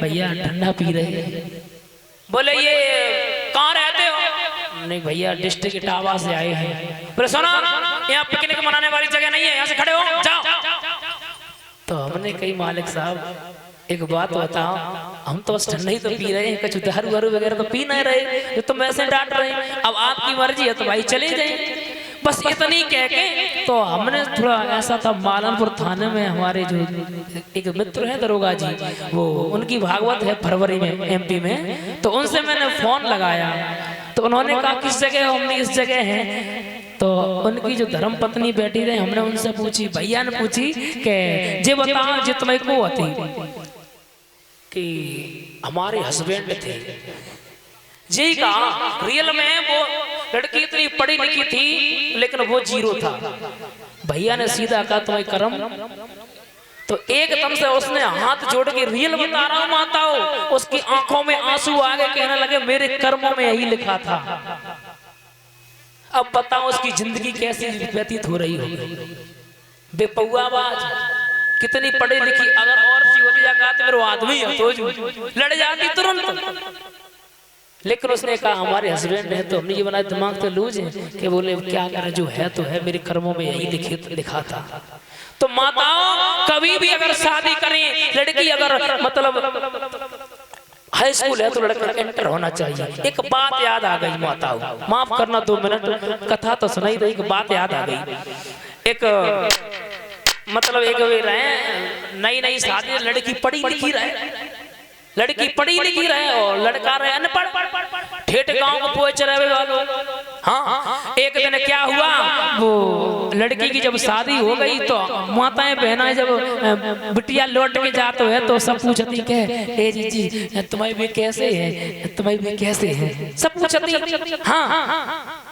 भैया ठंडा पी रहे हैं। बोले ये कहाँ रहते हो? नहीं भैया डिस्ट्रिक्ट इटावा से आए हैं। बोले सुनो यहाँ पिकनिक मनाने वाली जगह नहीं है, यहाँ से खड़े हो जाओ। तो हमने कही मालिक साहब एक बात बताओ, हम तो बस ठंडा ही तो पी रहे हैं, कुछ दारू वारू वगैरह तो पी नहीं रहे, ये तो वैसे डांट रहे हैं। अब आपकी मर्जी है तो भाई चले जाए। बस इतनी कह के तो हमने थोड़ा ऐसा था, मालनपुर थाने में हमारे जो एक मित्र है दरोगा जी, वो उनकी भागवत है फरवरी में एमपी में, तो उनसे मैंने फोन लगाया तो उन्होंने कहा किस जगह हो? हमने इस जगह है। तो उनकी जो धर्म पत्नी बैठी रहे, हमने उनसे पूछी, भैया ने पूछी कि जे बताओ जे तुम्हें को होती कि हमारे हस्बैंड थे जी का रियल में वो लड़की इतनी पढ़ी लिखी थी लेकिन वो जीरो था। भैया ने सीधा कहा तुम्हें कर्म। तो एकदम से उसने हाथ जोड़ के रियल बता रहा हूं माताओ, उसकी आंखों में आंसू आ गए, कहने लगे मेरे कर्मों में यही लिखा था। अब बताओ उसकी जिंदगी कैसी व्यतीत हो रही होगी। बेपौआबाज, कितनी पढ़ी लिखी, अगर और सी होती जाकर तो मेरे आदमी है तो लड़ जाती तुरंत। लेकिन उसने कहा हमारे हस्बैंड है, तो हमने ये बनाया दिमाग तो लूज है कि बोले क्या करे, जो है तो है, मेरे कर्मों में यही लिखा था। तो माताओं कभी भी अगर शादी करें, लड़की अगर मतलब हाई स्कूल है तो लड़का एंटर होना चाहिए। एक बात याद आ गई माताओं, माफ करना 2 मिनट, कथा तो सुनाई रही, एक बात याद आ गई। एक मतलब एक रहे नई शादी, लड़की पढ़ी लिखी रहे, लड़की पढ़ी लिखी रहे और लड़का रहे अनपढ़, ठेठ गांव को पोए चरावे वालों। हाँ, एक दिन क्या हुआ, वो लड़की की जब शादी हो गई तो माताएं बहनाएं जब बिटिया लौट के जाते हुए तो सब पूछती के ए जी तुम्हारी भी कैसे है, तुम्हारी भी कैसे है, सब पूछती। हाँ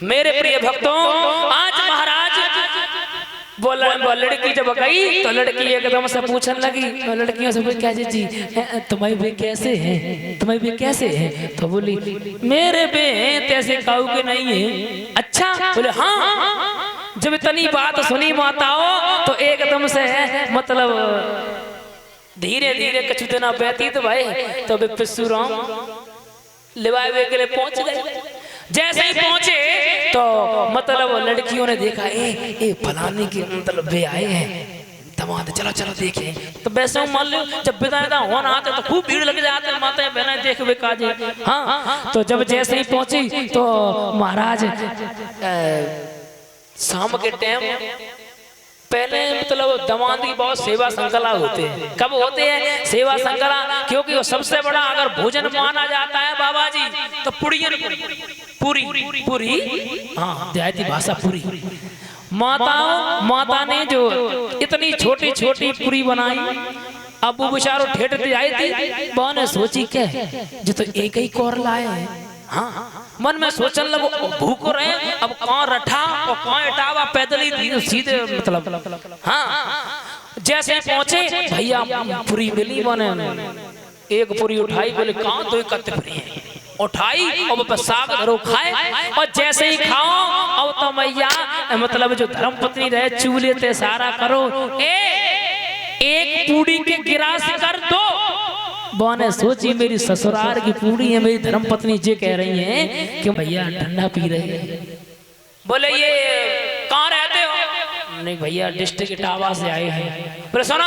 मेरे प्रिय भक्तों, आज महाराज बोला लड़की जब गई तो लड़की एकदम से पूछने लगी, लड़कियों से क्या जी तुम्हारी बे कैसे है, तुम्हारी बे कैसे है? तो बोली मेरे बे तैसे काऊ के नहीं है। अच्छा, बोले हाँ। जब इतनी बात सुनी माताओं तो एकदम से मतलब धीरे धीरे कुछ दिन व्यतीत भाई तो पिस्सूराम लिवाए के लिए पहुंच गए। जैसे ही पहुंचे तो मतलब लड़कियों ने देखा ए फलाने के मतलब वे आए हैं दमाद, चलो चलो देखें। तो वैसे मान लो जब विदाई होना आते तो खूब भीड़ लग जाते, माता बहना देख वे काजे। हाँ, तो जब जैसे ही पहुंची तो महाराज शाम के टाइम पहले मतलब दमाद की बहुत सेवा संकला होते हैं। कब होते हैं सेवा संकला? क्योंकि वो सबसे बड़ा अगर भोजन माना जाता है बाबा जी तो पूरी हाँ देहाती भाषा पूरी। माता ने जो इतनी छोटी छोटी पूरी बनाई, अब वो बेचारो ठेठ आई थी, बहू ने सोची क्या जो तो एक ही कोर लाए हैं। हाँ, मन में सोचने लगो भूख रहे, अब कौन रठा और कौन इटावा, पैदल ही सीधे मतलब। हाँ, जैसे पहुंचे भैया पूरी मिली, बने एक पूरी उठाई, बोले कहाँ दो पूरी है, उठाई और साग धरो खाए। और जैसे ही खाओ अब तो मैया मतलब जो धर्म पत्नी रहे चूल्हे ते सारा करो, एक पूड़ी के गिरास कर दो। बहने सोची मेरी ससुराल की पूरी है, मेरी धर्म पत्नी जी कह रही हैं कि भैया ठंडा पी रहे हैं। बोले ये कहाँ रहते हो? नहीं भैया डिस्ट्रिक्ट इटावा से आए हैं। बोले सुनो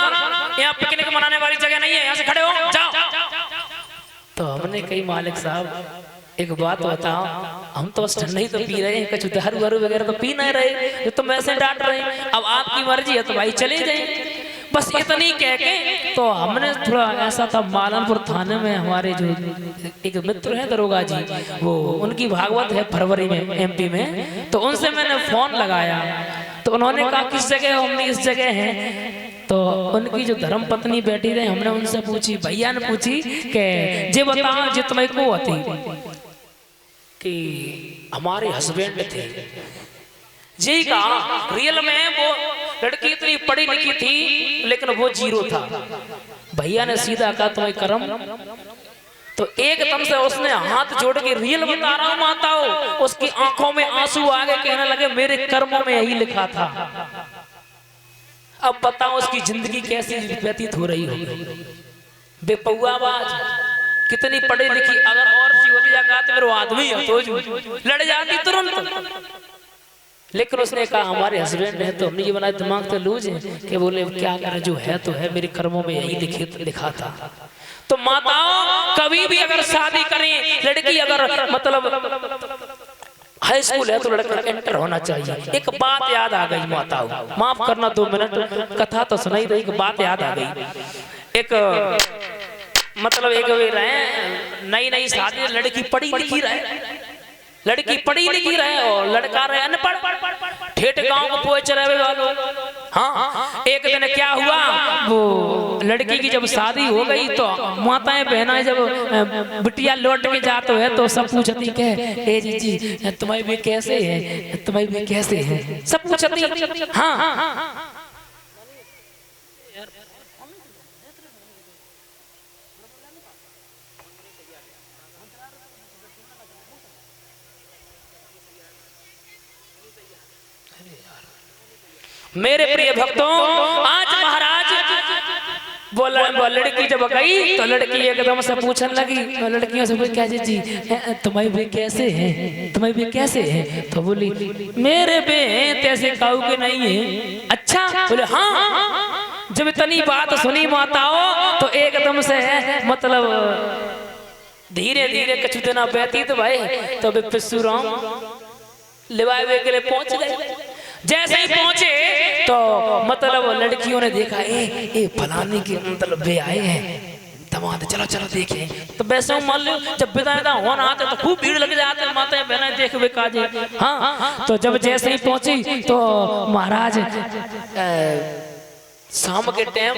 यहाँ पिकनिक मनाने वाली जगह नहीं है, यहाँ से खड़े हो जाओ। तो हमने कही मालिक साहब एक बात बताओ, हम तो बस ठंडा ही तो पी रहे हैं, कुछ दारू वारू वगैरह तो पी नहीं रहे, ये तो वैसे डांट रहे हैं। अब आपकी मर्जी है तो भाई चले जाए। बस इतनी कह के तो हमने थोड़ा ऐसा था, मालनपुर थाने में हमारे जो एक मित्र है दरोगा जी, वो उनकी भागवत है फरवरी में एमपी में, तो उनसे मैंने फोन लगाया तो उन्होंने कहा किस जगह हो? हमने इस जगह है। तो उनकी जो धर्म पत्नी बैठी रहे, हमने उनसे पूछी, भैया ने पूछी कि जे बताओ जे तुम्हें को होती कि हमारे हस्बैंड थे जी का रियल में वो लड़की इतनी पढ़ी लिखी थी लेकिन वो जीरो था। भैया ने सीधा कहा तुम्हें कर्म। तो एकदम से उसने हाथ जोड़ के रियल बता रहा हूं माताओं, उसकी आंखों में आंसू आ गए, कहने लगे मेरे कर्मों में यही लिखा था। अब बताओ उसकी जिंदगी कैसी व्यतीत हो रही होगी। बेपौआबाज, कितनी पढ़ी लिखी, अगर और सी होती जाकर तो मेरे आदमी तो लड़ जाती तुरंत। लेकिन उसने कहा हमारे हस्बैंड है, तो हमने ये बनाया दिमाग तो लूज है कि बोले क्या करे, जो है तो है, मेरे कर्मों में यही लिखा था। तो माताओं कभी भी अगर शादी करें, लड़की अगर मतलब हाई स्कूल है तो लड़का एंटर होना चाहिए। एक बात याद आ गई माताओं, माफ करना 2 मिनट, कथा तो सुनाई रही, एक बात याद आ गई। एक मतलब एक रहे नई शादी, लड़की पढ़ी लिखी रहे, लड़की पढ़ी लिखी रहे और लड़का रहे अनपढ़, ठेठ गांव को पहुंच रहे वालों। हाँ, एक दिन क्या हुआ, वो लड़की की जब शादी हो गई तो माताएं बहनाएं जब बिटिया लौट के जाते है तो सब पूछती के ए जी तुम्हारी भी कैसे है, तुम्हारी भी कैसे है, सब पूछती। हाँ मेरे प्रिय भक्तों, आज महाराज बोला लड़की जब गई तो लड़की एकदम से पूछने लगी, लड़कियों से बोली क्या जी तुम्हारी बे कैसे है, तुम्हारी बे कैसे है, तो बोली मेरे बे तैसे काऊ के नहीं है। अच्छा, बोले हाँ। जब इतनी बात सुनी माताओं तो एकदम से मतलब धीरे धीरे कछु दिन व्यतीत भाई तो पिस्सूराम लिवाए के लिए पहुंच गए। जैसे ही पहुंचे तो मतलब लड़कियों ने देखा ए फलाने के मतलब वे आए हैं दामाद, चलो चलो देखें। तो वैसे मान लो जब विदाई का होना आते तो खूब भीड़ लग जाते, माता बहना देख वे काजे। हाँ, तो जब जैसे ही पहुंची तो महाराज शाम के टाइम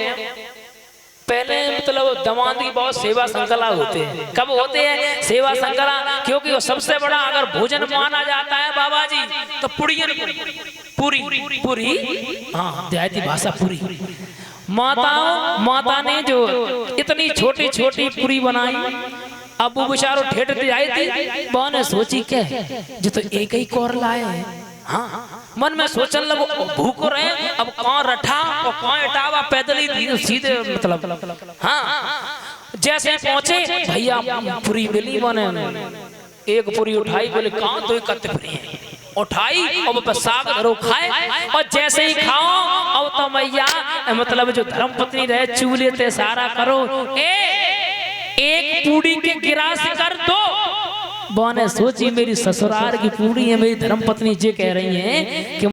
पहले मतलब दामाद की बहुत सेवा संकला होते हैं। कब होते हैं सेवा संकला, क्योंकि वो सबसे बड़ा अगर भोजन माना जाता है बाबा जी तो पूरी हाँ देहाती भाषा पूरी। माता ने जो इतनी छोटी छोटी पूरी बनाई, अब वो बेचारो ठेठ आई थी, बहन ने सोची क्या जो तो एक ही कौर लाए हैं। हाँ, मन में सोचने लगो भूख रहे, अब कौन रठा और कौन इटावा, पैदल ही सीधे मतलब। हाँ, जैसे पहुंचे भैया पूरी मिली, बने एक पूरी उठाई, बोले कहाँ तो एक पूरी है, उठाई और साग धरो खाए। और जैसे ही खाओ अब तो मैया मतलब जो धर्म पत्नी रहे चूल्हे ते सारा करो, एक पूड़ी के गिरास कर दो। बहने सोची मेरी ससुराल की पूड़ी है, मेरी धर्म पत्नी जी कह रही हैं कि